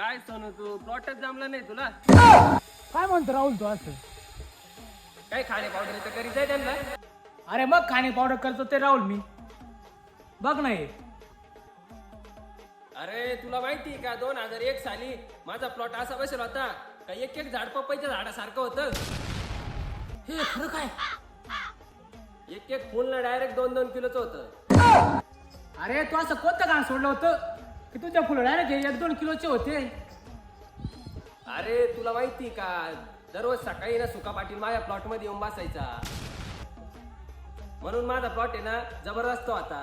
काय सोनू तू प्लॉटच जमला नाही तुला? काय म्हणतो राहुल तू असं? काय खाणे पावडर तर करीत आहे त्यांना. अरे मग खाणे पावडर करतो ते राहुल मी. बघ नाही. अरे तुला माहिती का 2001 साली माझा प्लॉट असा बसेल होता का एक एक झाड पपईच्या झाडासारखं होतं. हे खरं काय? एक एक फुल ना डायरेक्ट 2-2 किलोचं होतं. अरे तू असं कोणतं काम सोडलं होतं की तुझ्या फुलं डायरेक्ट 1-2 किलोचे होते? अरे तुला माहिती का दररोज सकाळी ना सुका पाटील माझ्या प्लॉट मध्ये येऊन बसायचा. म्हणून माझा प्लॉट आहे ना जबरदस्त होता.